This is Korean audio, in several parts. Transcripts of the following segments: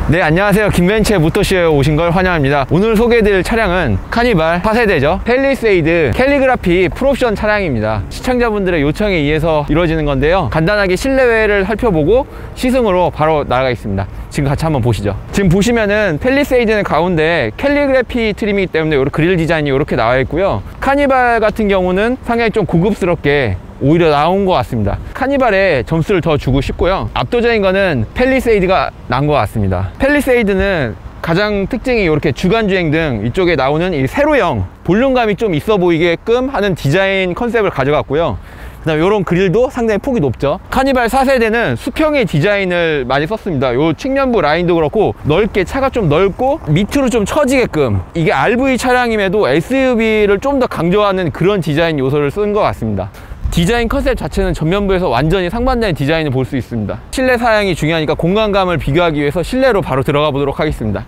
네, 안녕하세요. 김벤츠의 모토쇼에 오신 걸 환영합니다. 오늘 소개해드릴 차량은 카니발 4세대죠. 펠리세이드 캘리그라피 풀옵션 차량입니다. 시청자분들의 요청에 의해서 이루어지는 건데요, 간단하게 실내외를 살펴보고 시승으로 바로 나가겠습니다. 지금 같이 한번 보시죠. 지금 보시면은 펠리세이드는 가운데 캘리그라피 트림이기 때문에 이렇게 그릴 디자인이 이렇게 나와 있고요, 카니발 같은 경우는 상당히 좀 고급스럽게 오히려 나온 것 같습니다. 카니발에 점수를 더 주고 싶고요, 압도적인 거는 펠리세이드가 난 것 같습니다. 펠리세이드는 가장 특징이 이렇게 주간주행 등 이쪽에 나오는 이 세로형 볼륨감이 좀 있어 보이게끔 하는 디자인 컨셉을 가져갔고요. 그 다음에 이런 그릴도 상당히 폭이 높죠. 카니발 4세대는 수평의 디자인을 많이 썼습니다. 요 측면부 라인도 그렇고 넓게, 차가 좀 넓고 밑으로 좀 처지게끔, 이게 RV 차량임에도 SUV를 좀 더 강조하는 그런 디자인 요소를 쓴 것 같습니다. 디자인 컨셉 자체는 전면부에서 완전히 상반되는 디자인을 볼 수 있습니다. 실내 사양이 중요하니까 공간감을 비교하기 위해서 실내로 바로 들어가 보도록 하겠습니다.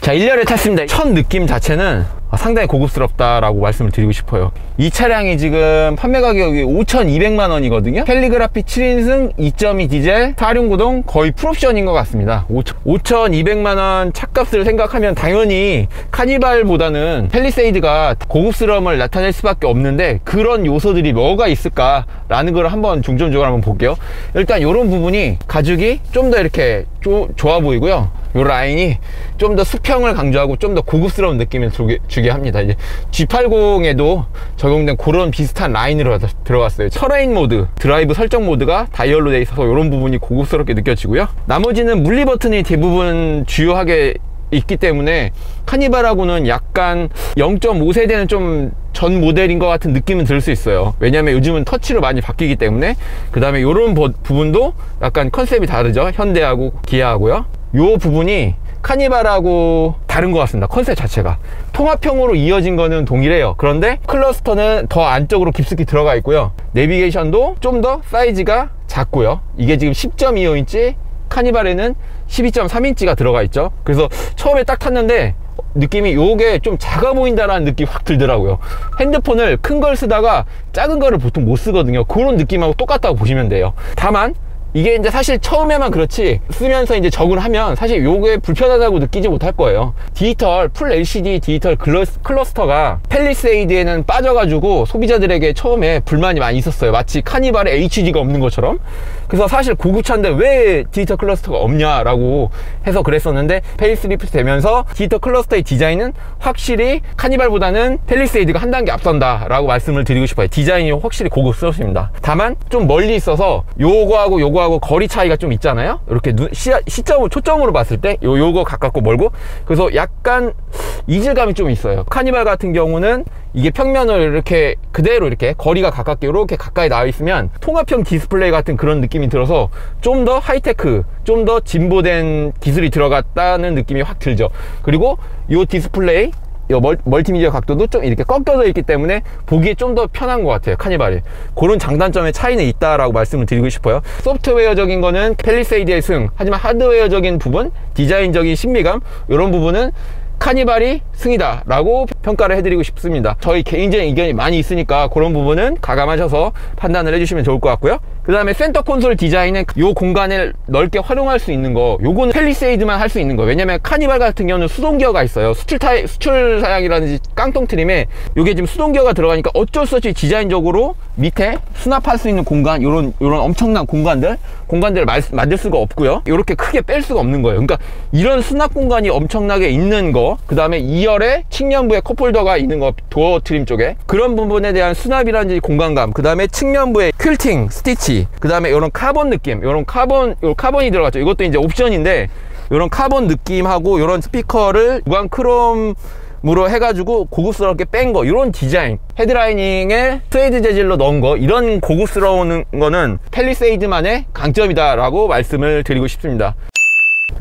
자, 1열에 탔습니다. 첫 느낌 자체는 상당히 고급스럽다라고 말씀을 드리고 싶어요. 이 차량이 지금 판매 가격이 5,200만 원이거든요 캘리그라피 7인승 2.2 디젤 4륜구동 거의 풀옵션인 것 같습니다. 5,200만 원 차값을 생각하면 당연히 카니발보다는 펠리세이드가 고급스러움을 나타낼 수밖에 없는데, 그런 요소들이 뭐가 있을까라는 걸 한번 중점적으로 한번 볼게요. 일단 이런 부분이 가죽이 좀 더 이렇게 좋아 보이고요, 이 라인이 좀 더 수평을 강조하고 좀 더 고급스러운 느낌을 주게 합니다. 이제 G80에도 적용된 그런 비슷한 라인으로 들어갔어요. 터레인 모드, 드라이브 설정 모드가 다이얼로 되어 있어서 이런 부분이 고급스럽게 느껴지고요. 나머지는 물리 버튼이 대부분 주요하게 있기 때문에 카니발하고는 약간 0.5세대는 좀 전 모델인 것 같은 느낌은 들 수 있어요. 왜냐면 요즘은 터치로 많이 바뀌기 때문에. 그 다음에 이런 부분도 약간 컨셉이 다르죠, 현대하고 기아하고요. 요 부분이 카니발하고 다른 것 같습니다. 컨셉 자체가 통합형으로 이어진 거는 동일해요. 그런데 클러스터는 더 안쪽으로 깊숙이 들어가 있고요, 내비게이션도 좀 더 사이즈가 작고요. 이게 지금 10.25인치, 카니발에는 12.3인치가 들어가 있죠. 그래서 처음에 딱 탔는데 느낌이 요게 좀 작아 보인다라는 느낌이 확 들더라고요. 핸드폰을 큰 걸 쓰다가 작은 거를 보통 못 쓰거든요. 그런 느낌하고 똑같다고 보시면 돼요. 다만 이게 이제 사실 처음에만 그렇지 쓰면서 이제 적응하면 사실 요게 불편하다고 느끼지 못할 거예요. 디지털 풀 LCD 디지털 클러스터가 펠리세이드에는 빠져가지고 소비자들에게 처음에 불만이 많이 있었어요. 마치 카니발에 HD가 없는 것처럼. 그래서 사실 고급차인데 왜 디지털 클러스터가 없냐라고 해서 그랬었는데, 페이스리프트 되면서 디지털 클러스터의 디자인은 확실히 카니발보다는 펠리세이드가 한 단계 앞선다 라고 말씀을 드리고 싶어요. 디자인이 확실히 고급스럽습니다. 다만 좀 멀리 있어서 요거하고 거리 차이가 좀 있잖아요. 이렇게 초점으로 봤을 때 요거 가깝고 멀고, 그래서 약간 이질감이 좀 있어요. 카니발 같은 경우는 이게 평면을 이렇게 그대로 이렇게 거리가 가깝게 이렇게 가까이 나와 있으면 통합형 디스플레이 같은 그런 느낌이 들어서 좀 더 하이테크, 좀 더 진보된 기술이 들어갔다는 느낌이 확 들죠. 그리고 이 디스플레이, 멀티미디어 각도도 좀 이렇게 꺾여져 있기 때문에 보기에 좀 더 편한 것 같아요, 카니발이. 그런 장단점의 차이는 있다라고 말씀을 드리고 싶어요. 소프트웨어적인 거는 펠리세이드의 승, 하지만 하드웨어적인 부분, 디자인적인 신비감, 이런 부분은 카니발이 승이다 라고 평가를 해드리고 싶습니다. 저희 개인적인 의견이 많이 있으니까 그런 부분은 가감하셔서 판단을 해주시면 좋을 것 같고요. 그 다음에 센터 콘솔 디자인은 요 공간을 넓게 활용할 수 있는 거, 요거는 펠리세이드만 할 수 있는 거. 왜냐면 카니발 같은 경우는 수동 기어가 있어요. 수출 사양이라든지 깡통 트림에 요게 지금 수동 기어가 들어가니까 어쩔 수 없이 디자인적으로 밑에 수납할 수 있는 공간, 요런 엄청난 공간들을 만들 수가 없고요, 요렇게 크게 뺄 수가 없는 거예요. 그러니까 이런 수납 공간이 엄청나게 있는 거, 그 다음에 2열에 측면부에 컵홀더가 있는 거, 도어 트림 쪽에 그런 부분에 대한 수납이라든지 공간감, 그 다음에 측면부에 퀼팅, 스티치, 그 다음에 이런 카본 느낌, 요런 카본이 들어갔죠. 이것도 이제 옵션인데 이런 카본 느낌하고 이런 스피커를 무광 크롬으로 해가지고 고급스럽게 뺀 거, 이런 디자인, 헤드라이닝에 스웨이드 재질로 넣은 거, 이런 고급스러운 거는 펠리세이드만의 강점이다 라고 말씀을 드리고 싶습니다.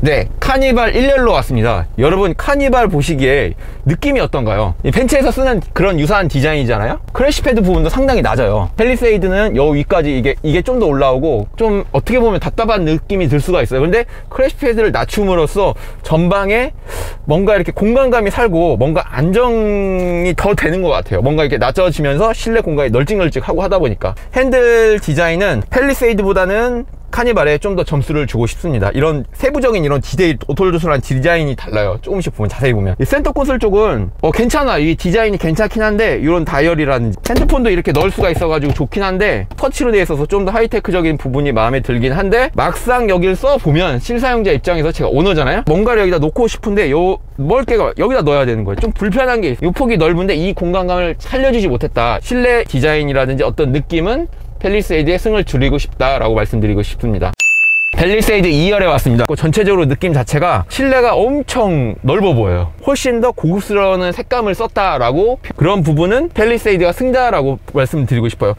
네, 카니발 1열로 왔습니다. 여러분, 카니발 보시기에 느낌이 어떤가요? 벤츠에서 쓰는 그런 유사한 디자인이잖아요. 크래시패드 부분도 상당히 낮아요. 펠리세이드는 여 위까지 이게 좀 더 올라오고 좀 어떻게 보면 답답한 느낌이 들 수가 있어요. 근데 크래시패드를 낮춤으로써 전방에 뭔가 이렇게 공간감이 살고 뭔가 안정이 더 되는 것 같아요. 뭔가 이렇게 낮아지면서 실내 공간이 널찍널찍하고 하다 보니까. 핸들 디자인은 펠리세이드보다는 카니발에 좀 더 점수를 주고 싶습니다. 이런 세부적인 이런 디테일, 오돌도돌한 디자인이 달라요. 조금씩 보면, 자세히 보면. 이 센터 콘솔 쪽은 괜찮아. 이 디자인이 괜찮긴 한데, 이런 다이얼이라든지 핸드폰도 이렇게 넣을 수가 있어가지고 좋긴 한데, 터치로 되어 있어서 좀 더 하이테크적인 부분이 마음에 들긴 한데, 막상 여기를 써보면 실사용자 입장에서 제가 오너잖아요. 뭔가를 여기다 놓고 싶은데 넓게가 여기다 넣어야 되는 거예요. 좀 불편한 게 있어요. 이 폭이 넓은데 이 공간감을 살려주지 못했다. 실내 디자인이라든지 어떤 느낌은 팰리세이드의 승을 줄이고 싶다라고 말씀드리고 싶습니다. 팰리세이드 2열에 왔습니다. 전체적으로 느낌 자체가 실내가 엄청 넓어 보여요. 훨씬 더 고급스러운 색감을 썼다라고, 그런 부분은 팰리세이드가 승자라고 말씀드리고 싶어요.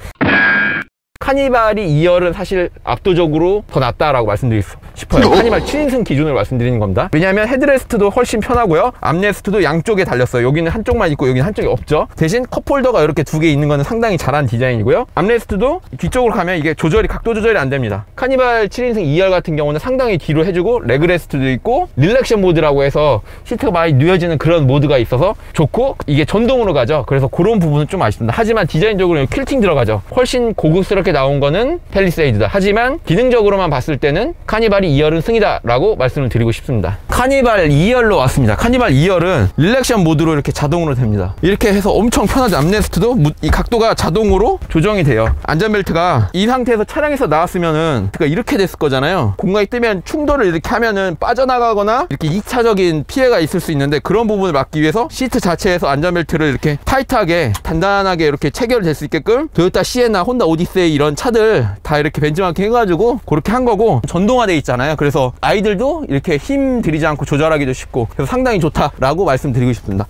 카니발이 2열은 사실 압도적으로 더 낫다라고 말씀드리고 싶어요. 카니발 7인승 기준으로 말씀드리는 겁니다. 왜냐하면 헤드레스트도 훨씬 편하고요. 암레스트도 양쪽에 달렸어요. 여기는 한쪽만 있고 여기는 한쪽이 없죠. 대신 컵홀더가 이렇게 두 개 있는 거는 상당히 잘한 디자인이고요. 암레스트도 뒤쪽으로 가면 이게 각도 조절이 안 됩니다. 카니발 7인승 2열 같은 경우는 상당히 뒤로 해주고, 레그레스트도 있고, 릴렉션 모드라고 해서 시트가 많이 누워지는 그런 모드가 있어서 좋고, 이게 전동으로 가죠. 그래서 그런 부분은 좀 아쉽습니다. 하지만 디자인적으로 퀼팅 들어가죠. 훨씬 고급스럽게 나온 거는 팰리세이드다. 하지만 기능적으로만 봤을 때는 카니발이 2열은 승이다 라고 말씀을 드리고 싶습니다. 카니발 2열로 왔습니다. 카니발 2열은 릴렉션 모드로 이렇게 자동으로 됩니다. 이렇게 해서 엄청 편하죠. 암레스트도 이 각도가 자동으로 조정이 돼요. 안전벨트가 이 상태에서 차량에서 나왔으면은 이렇게 됐을 거잖아요. 공간이 뜨면 충돌을 이렇게 하면은 빠져나가거나 이렇게 2차적인 피해가 있을 수 있는데, 그런 부분을 막기 위해서 시트 자체에서 안전벨트를 이렇게 타이트하게 단단하게 이렇게 체결될 수 있게끔 토요타 시에나, 혼다 오디세이 이런 차들 다 이렇게 벤치마킹 해가지고 그렇게 한 거고, 전동화돼 있잖아요. 그래서 아이들도 이렇게 힘 들이지 않고 조절하기도 쉽고, 그래서 상당히 좋다라고 말씀드리고 싶습니다.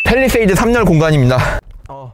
팰리세이드 3열 공간입니다.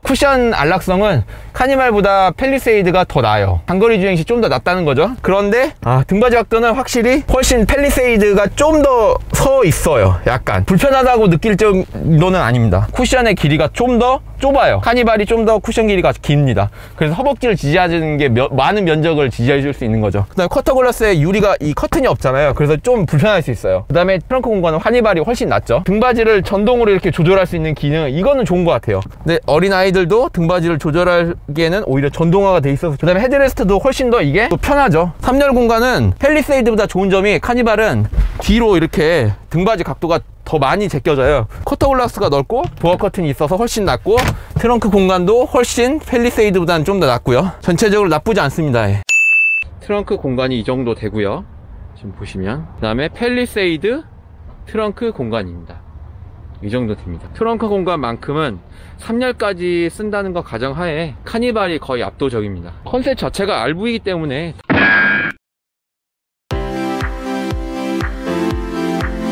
쿠션 안락성은 카니발보다 팰리세이드가 더 나아요. 장거리 주행 시 좀 더 낫다는 거죠. 그런데 등받이 각도는 확실히 훨씬 팰리세이드가 좀 더 서 있어요. 약간 불편하다고 느낄 정도는 아닙니다. 쿠션의 길이가 좀 더 좁아요. 카니발이 좀 더 쿠션 길이가 깁니다. 그래서 허벅지를 지지해주는 게 많은 면적을 지지해 줄 수 있는 거죠. 그 다음에 커터 글라스에 유리가, 이 커튼이 없잖아요. 그래서 좀 불편할 수 있어요. 그 다음에 트렁크 공간은 카니발이 훨씬 낫죠. 등받이를 전동으로 이렇게 조절할 수 있는 기능, 이거는 좋은 것 같아요. 근데 어린아이들도 등받이를 조절하기에는 오히려 전동화가 돼 있어서, 그 다음에 헤드레스트도 훨씬 더 이게 또 편하죠. 3열 공간은 팰리세이드보다 좋은 점이, 카니발은 뒤로 이렇게 등받이 각도가 더 많이 제껴져요. 커터 글라스가 넓고 도어 커튼이 있어서 훨씬 낫고, 트렁크 공간도 훨씬 팰리세이드보다는 좀 더 낫고요. 전체적으로 나쁘지 않습니다. 트렁크 공간이 이 정도 되고요. 지금 보시면, 그 다음에 팰리세이드 트렁크 공간입니다. 이 정도 됩니다. 트렁크 공간만큼은 3열까지 쓴다는 거 가정하에 카니발이 거의 압도적입니다. 컨셉 자체가 RV이기 때문에